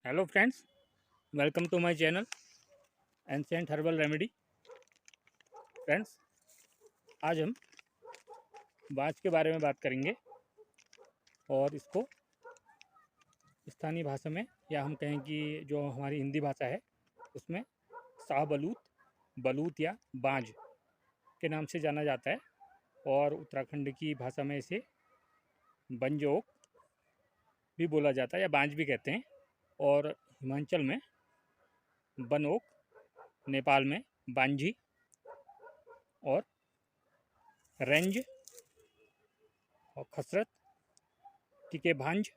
Hello friends, welcome to my channel ancient herbal remedy. Friends, आज हम बाँस के बारे में बात करेंगे और इसको स्थानीय भाषा में या हम कहें कि जो हमारी हिंदी भाषा है उसमें शाहबलूत, बलूत या बांज के नाम से जाना जाता है। और उत्तराखंड की भाषा में इसे बंजोक भी बोला जाता है या बांज भी कहते हैं। और हिमाचल में बनोक, नेपाल में बांझी और रेंज और खसरत, टिकेभांज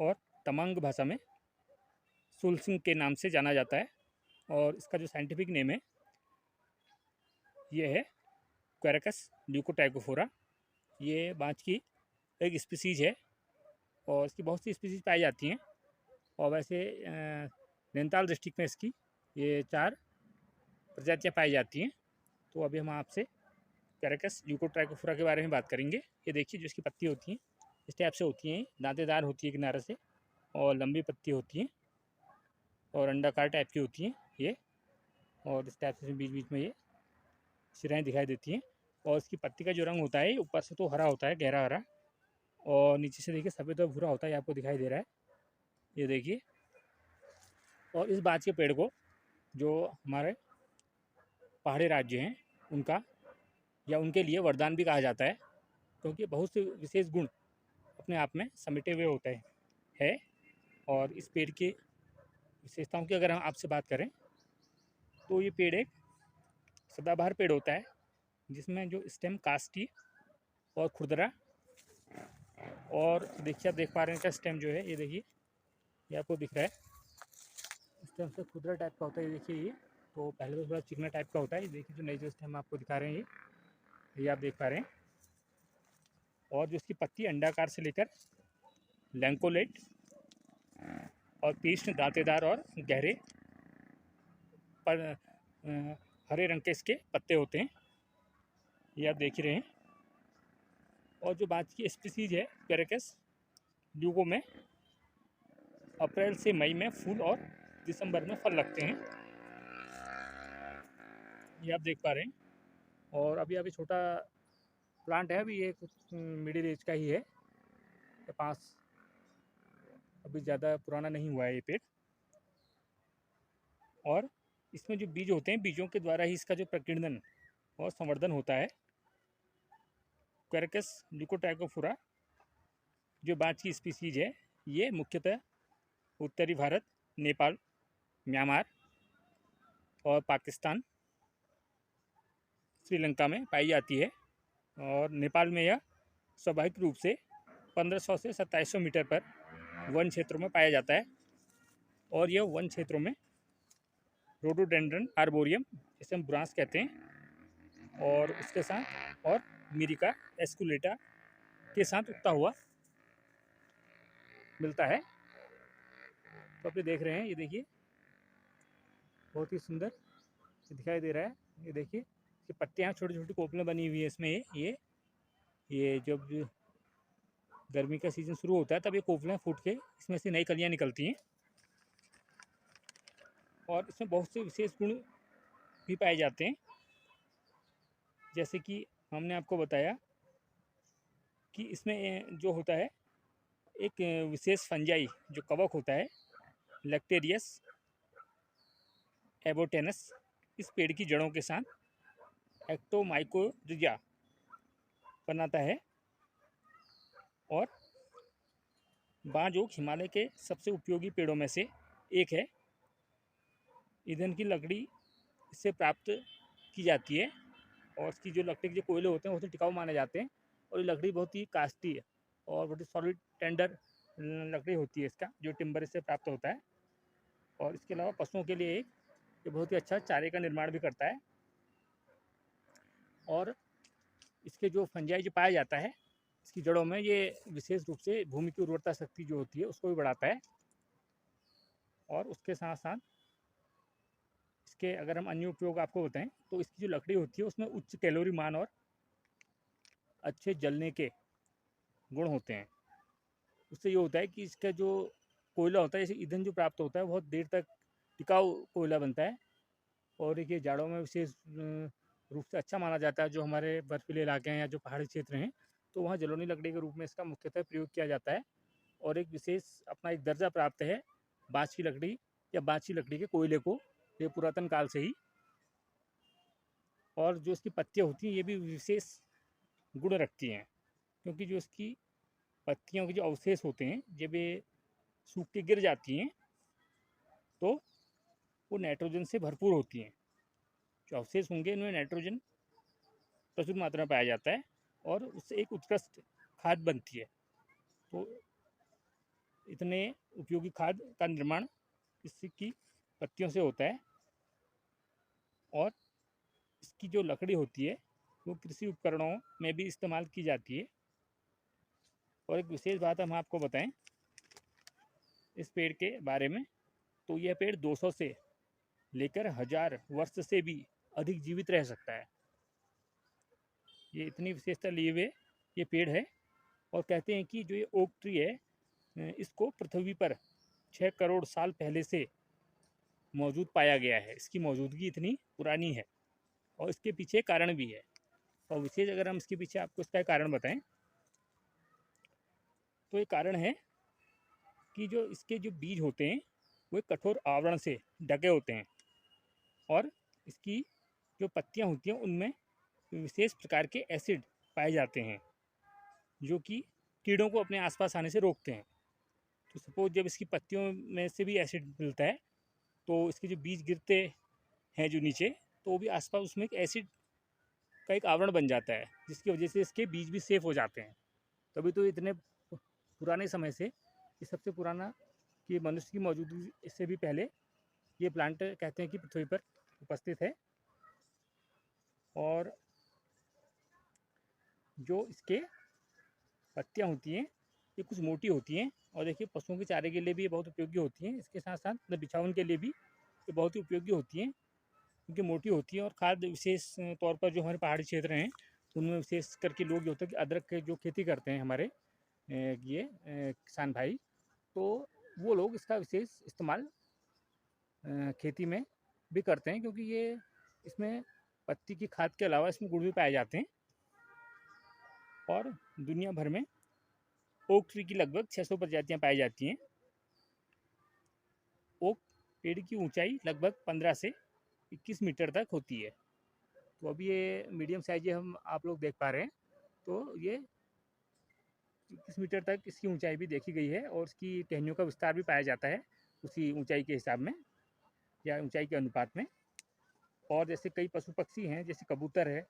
और तमांग भाषा में सुलसिंग के नाम से जाना जाता है। और इसका जो साइंटिफिक नेम है ये है क्वेरकस ल्यूकोटाइकोफोरा। ये बाँझ की एक स्पीसीज है और इसकी बहुत सी स्पीसीज पाई जाती हैं। और वैसे नैनीताल डिस्ट्रिक्ट में इसकी ये 4 प्रजातियाँ पाई जाती हैं। तो अभी हम आपसे क्वेरकस ल्यूकोटाइकोफोरा के बारे में बात करेंगे। ये देखिए, जो इसकी पत्ती होती हैं इस टाइप से होती हैं, दांतेदार होती है किनारे से और लंबी पत्ती होती हैं और अंडाकार टाइप की होती हैं ये। और इस टाइप से बीच बीच में ये सिराएँ दिखाई देती हैं। और इसकी पत्ती का जो रंग होता है ऊपर से तो हरा होता है, गहरा हरा, और नीचे से देखिए सफ़ेद और भूरा होता है, ये आपको दिखाई दे रहा है, ये देखिए। और इस बाँज के पेड़ को जो हमारे पहाड़ी राज्य हैं उनका या उनके लिए वरदान भी कहा जाता है, क्योंकि बहुत से विशेष गुण अपने आप में समेटे हुए होते हैं। और इस पेड़ की विशेषताओं की अगर हम आपसे बात करें तो ये पेड़ एक सदाबहार पेड़ होता है जिसमें जो स्टेम कास्टी और खुरदरा, और देखिए आप देख पा रहे हैं इसका स्टेम जो है, ये देखिए, ये आपको दिख रहा है, स्टेम से खुरदरा टाइप का होता है। ये देखिए, ये तो पहले तो थोड़ा चिकना टाइप का होता है। ये देखिए, जो नई जो स्टेम आपको दिखा रहे हैं ये आप देख पा रहे हैं। और जो इसकी पत्ती अंडाकार से लेकर लैंकोलेट और तीक्ष्ण दांतेदार और गहरे पर हरे रंग के इसके पत्ते होते हैं, ये आप देख ही रहे हैं। और जो बात की स्पीसीज है क्वेरकस ल्यूको में अप्रैल से मई में फूल और दिसंबर में फल लगते हैं, ये आप देख पा रहे हैं। और अभी अभी छोटा प्लांट है, अभी ये कुछ मिडिल एज का ही है, के पास अभी ज़्यादा पुराना नहीं हुआ है ये पेड़। और इसमें जो बीज होते हैं, बीजों के द्वारा ही इसका जो प्रकीर्णन और संवर्धन होता है। क्वेरकस ल्यूकोटाइकोफोरा जो बाँझ की स्पीसीज है ये मुख्यतः उत्तरी भारत, नेपाल, म्यांमार और पाकिस्तान, श्रीलंका में पाई जाती है। और नेपाल में यह स्वाभाविक रूप से 1500 से 2700 मीटर पर वन क्षेत्रों में पाया जाता है। और यह वन क्षेत्रों में रोडोडेंड्रन आर्बोरियम, जिसे हम ब्रांस कहते हैं, और उसके साथ और मिरिका एस्कुलेटा के साथ उगता हुआ मिलता है। तो आप ये देख रहे हैं, ये देखिए बहुत ही सुंदर दिखाई दे रहा है। ये देखिए, इसकी पत्तियाँ छोटी छोटी कोपलें बनी हुई है इसमें। ये जब गर्मी का सीज़न शुरू होता है तब ये कोपलें फूट के इसमें से नई कलियाँ निकलती हैं। और इसमें बहुत से विशेष गुण भी पाए जाते हैं, जैसे कि हमने आपको बताया कि इसमें जो होता है एक विशेष फंजाई जो कवक होता है, लैक्टेरियस एबोटेनस, इस पेड़ की जड़ों के साथ एक्टोमाइकोरिजा बनाता है। और बाँझ ओक हिमालय के सबसे उपयोगी पेड़ों में से एक है। ईंधन की लकड़ी इससे प्राप्त की जाती है और इसकी जो लकड़ी के जो कोयले होते हैं वो टिकाऊ माने जाते हैं। और ये लकड़ी बहुत ही कास्ती है और बहुत ही सॉलिड टेंडर लकड़ी होती है इसका जो टिम्बर इससे प्राप्त होता है। और इसके अलावा पशुओं के लिए ये बहुत ही अच्छा चारे का निर्माण भी करता है। और इसके जो फंजाई जो पाया जाता है इसकी जड़ों में, ये विशेष रूप से भूमि की उर्वरता शक्ति जो होती है उसको भी बढ़ाता है। और उसके साथ साथ इसके अगर हम अन्य उपयोग आपको बताएं तो इसकी जो लकड़ी होती है उसमें उच्च कैलोरी मान और अच्छे जलने के गुण होते हैं। उससे ये होता है कि इसका जो कोयला होता है, जैसे ईंधन जो प्राप्त होता है बहुत देर तक टिकाऊ कोयला बनता है। और एक ये जाड़ों में विशेष रूप से अच्छा माना जाता है। जो हमारे बर्फीले इलाके हैं या जो पहाड़ी क्षेत्र हैं, तो वहाँ जलोनी लकड़ी के रूप में इसका मुख्यतः प्रयोग किया जाता है। और एक विशेष अपना एक दर्जा प्राप्त है बाँस की लकड़ी या बाँस की लकड़ी के कोयले को, ये पुरातन काल से ही। और जो इसकी पत्तियाँ होती हैं ये भी विशेष गुण रखती हैं, क्योंकि जो इसकी पत्तियों के जो अवशेष होते हैं जब ये सूख के गिर जाती हैं तो वो नाइट्रोजन से भरपूर होती हैं। जो अवशेष होंगे इनमें नाइट्रोजन प्रचुर मात्रा में पाया जाता है और उससे एक उत्कृष्ट खाद बनती है। तो इतने उपयोगी खाद का निर्माण इसकी पत्तियों से होता है। और इसकी जो लकड़ी होती है वो कृषि उपकरणों में भी इस्तेमाल की जाती है। और एक विशेष बात हम आपको बताएं इस पेड़ के बारे में, तो यह पेड़ 200 से लेकर 1000 वर्ष से भी अधिक जीवित रह सकता है। ये इतनी विशेषता लिए हुए ये पेड़ है। और कहते हैं कि जो ये ओक ट्री है इसको पृथ्वी पर 6 करोड़ साल पहले से मौजूद पाया गया है। इसकी मौजूदगी इतनी पुरानी है और इसके पीछे कारण भी है। और विशेष अगर हम इसके पीछे आपको इसका कारण बताएं तो ये कारण है कि जो इसके जो बीज होते हैं वो एक कठोर आवरण से ढके होते हैं। और इसकी जो पत्तियां होती हैं उनमें विशेष प्रकार के एसिड पाए जाते हैं जो कि कीड़ों को अपने आसपास आने से रोकते हैं। तो सपोज जब इसकी पत्तियों में से भी एसिड मिलता है तो इसके जो बीज गिरते हैं जो नीचे, तो वो भी आसपास उसमें एक एसिड का एक आवरण बन जाता है जिसकी वजह से इसके बीज भी सेफ हो जाते हैं। तभी तो इतने पुराने समय से ये सबसे पुराना कि मनुष्य की मौजूदगी इससे भी पहले ये प्लांट कहते हैं कि पृथ्वी पर उपस्थित है। और जो इसके पत्तियाँ होती हैं ये कुछ मोटी होती हैं और देखिए पशुओं के चारे के लिए भी ये बहुत उपयोगी होती हैं। इसके साथ साथ बिछावन के लिए भी ये बहुत ही उपयोगी होती हैं क्योंकि मोटी होती है। और खाद विशेष तौर पर जो हमारे पहाड़ी क्षेत्र हैं उनमें विशेष करके लोग जो होते हैं कि अदरक के जो खेती करते हैं हमारे ये किसान भाई, तो वो लोग इसका विशेष इस्तेमाल खेती में भी करते हैं क्योंकि ये इसमें पत्ती की खाद के अलावा इसमें गुण भी पाए जाते हैं। और दुनिया भर में ओक ट्री की लगभग 600 प्रजातियां पाई जाती हैं। ओक पेड़ की ऊंचाई लगभग 15 से 21 मीटर तक होती है। तो अभी ये मीडियम साइज हम आप लोग देख पा रहे हैं। तो ये 21 मीटर तक इसकी ऊंचाई भी देखी गई है और इसकी टहनियों का विस्तार भी पाया जाता है उसी ऊंचाई के हिसाब में या ऊंचाई के अनुपात में। और जैसे कई पशु पक्षी हैं जैसे कबूतर है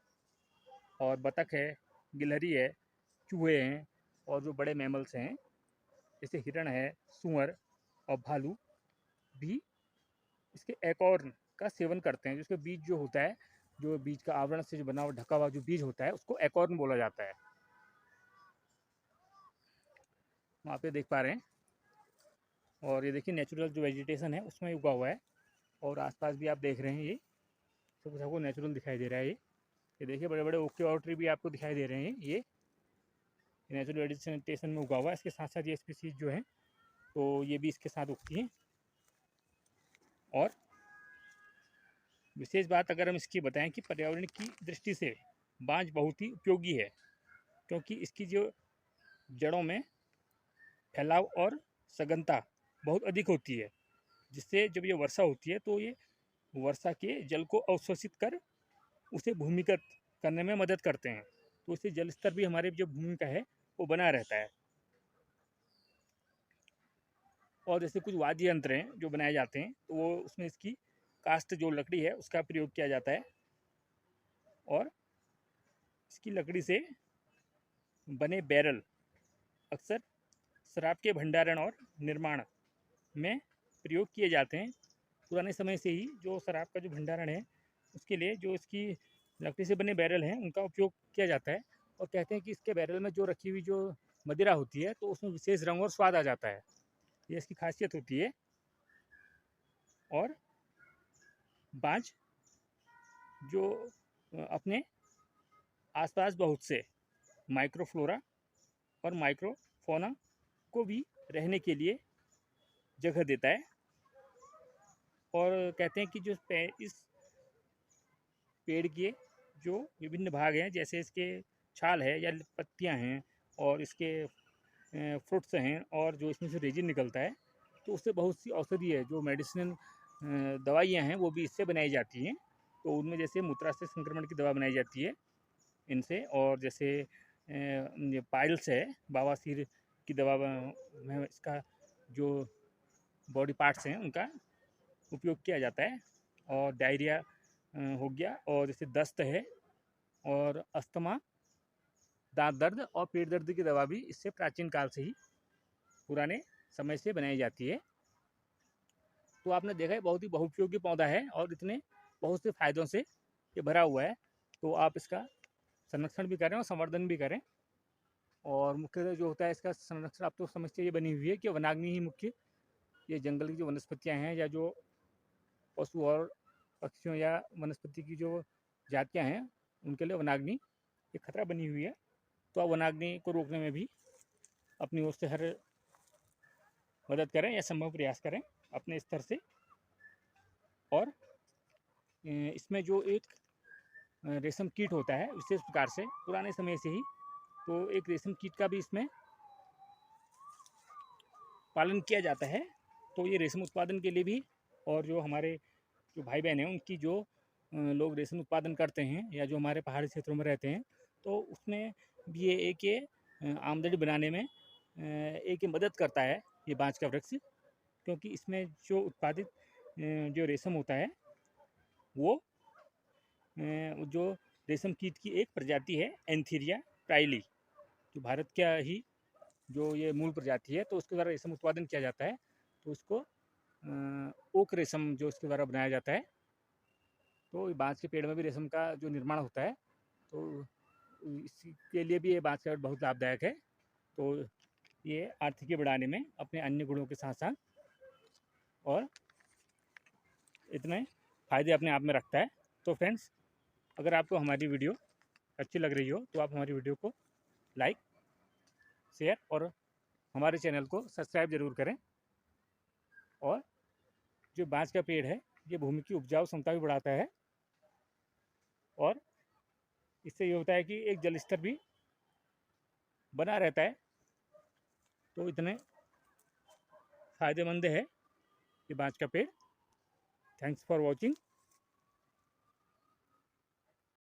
और बतख है, गिलहरी है, चूहे हैं और जो बड़े मैमल्स हैं जैसे हिरण है, सूअर और भालू भी इसके एकॉर्न का सेवन करते हैं। जिसके बीज जो होता है, जो बीज का आवरण से जो बना हुआ ढका हुआ जो बीज होता है उसको एकॉर्न बोला जाता है। वहाँ पे देख पा रहे हैं। और ये देखिए नेचुरल जो वेजिटेशन है उसमें उगा हुआ है और आसपास भी आप देख रहे हैं ये सब कुछ आपको नेचुरल दिखाई दे रहा है। ये देखिए बड़े बड़े ओक के और ट्री भी आपको दिखाई दे रहे हैं। ये नेचुरल वेजिटेशन में उगा हुआ है। इसके साथ साथ ये स्पीसीज जो है तो ये भी इसके साथ उगती हैं। और विशेष बात अगर हम इसकी बताएं कि पर्यावरण की दृष्टि से बांज बहुत ही उपयोगी है क्योंकि इसकी जो जड़ों में फैलाव और सघनता बहुत अधिक होती है, जिससे जब ये वर्षा होती है तो ये वर्षा के जल को अवशोषित कर उसे भूमिगत करने में मदद करते हैं। तो इससे जल स्तर भी हमारे जो भूमि का है वो बना रहता है। और जैसे कुछ वाद्य यंत्र हैं जो बनाए जाते हैं तो वो उसमें इसकी कास्ट जो लकड़ी है उसका प्रयोग किया जाता है। और इसकी लकड़ी से बने बैरल अक्सर शराब के भंडारण और निर्माण में प्रयोग किए जाते हैं। पुराने समय से ही जो शराब का जो भंडारण है उसके लिए जो इसकी लकड़ी से बने बैरल हैं उनका उपयोग किया जाता है। और कहते हैं कि इसके बैरल में जो रखी हुई जो मदिरा होती है तो उसमें विशेष रंग और स्वाद आ जाता है। ये इसकी खासियत होती है। और बांज जो अपने आसपास बहुत से माइक्रोफ्लोरा और माइक्रोफोना को भी रहने के लिए जगह देता है। और कहते हैं कि जो इस पेड़ के जो विभिन्न भाग हैं, जैसे इसके छाल है या पत्तियां हैं और इसके फ्रूट्स हैं और जो इसमें से रेजिन निकलता है, तो उससे बहुत सी औषधि है, जो मेडिसिनल दवाइयाँ हैं वो भी इससे बनाई जाती हैं। तो उनमें जैसे मूत्राशय संक्रमण की दवा बनाई जाती है इनसे, और जैसे पाइल्स है, बवासीर की दवा में इसका जो बॉडी पार्ट्स हैं उनका उपयोग किया जाता है। और डायरिया हो गया, और जैसे दस्त है और अस्थमा, दांत दर्द और पेट दर्द की दवा भी इससे प्राचीन काल से ही, पुराने समय से बनाई जाती है। तो आपने देखा है बहुत ही बहुपयोगी पौधा है और इतने बहुत से फायदों से ये भरा हुआ है। तो आप इसका संरक्षण भी करें और संवर्धन भी करें। और मुख्यतः जो होता है इसका संरक्षण, आप तो समझते ये बनी हुई है कि वनाग्नि ही मुख्य, ये जंगल की जो वनस्पतियाँ हैं या जो पशु और पक्षियों या वनस्पति की जो जातियाँ हैं उनके लिए वनाग्नि एक खतरा बनी हुई है। तो आप वनाग्नि को रोकने में भी अपनी ओर से हर मदद करें या संभव प्रयास करें अपने स्तर से। और इसमें जो एक रेशम कीट होता है विशेष प्रकार से पुराने समय से ही, तो एक रेशम कीट का भी इसमें पालन किया जाता है। तो ये रेशम उत्पादन के लिए भी, और जो हमारे जो भाई बहन हैं उनकी जो लोग रेशम उत्पादन करते हैं या जो हमारे पहाड़ी क्षेत्रों में रहते हैं, तो उसमें भी ये एक आमदनी बनाने में एक मदद करता है ये बाँस का वृक्ष। क्योंकि इसमें जो उत्पादित जो रेशम होता है वो जो रेशम कीट की एक प्रजाति है एंथीरिया प्राइली, जो भारत का ही जो ये मूल प्रजाति है, तो उसके द्वारा रेशम उत्पादन किया जाता है। तो उसको ओक रेशम जो इसके द्वारा बनाया जाता है। तो बाँस के पेड़ में भी रेशम का जो निर्माण होता है, तो इसके लिए भी ये बाँस का पेड़ बहुत लाभदायक है। तो ये आर्थिकी बढ़ाने में अपने अन्य गुणों के साथ साथ और इतने फ़ायदे अपने आप में रखता है। तो फ्रेंड्स, अगर आपको हमारी वीडियो अच्छी लग रही हो तो आप हमारी वीडियो को लाइक, शेयर और हमारे चैनल को सब्सक्राइब ज़रूर करें। और जो बाँस का पेड़ है ये भूमि की उपजाऊ क्षमता भी बढ़ाता है, और इससे ये होता है कि एक जल स्तर भी बना रहता है। तो इतने फ़ायदेमंद है ये बाँस का पेड़। Thanks for watching.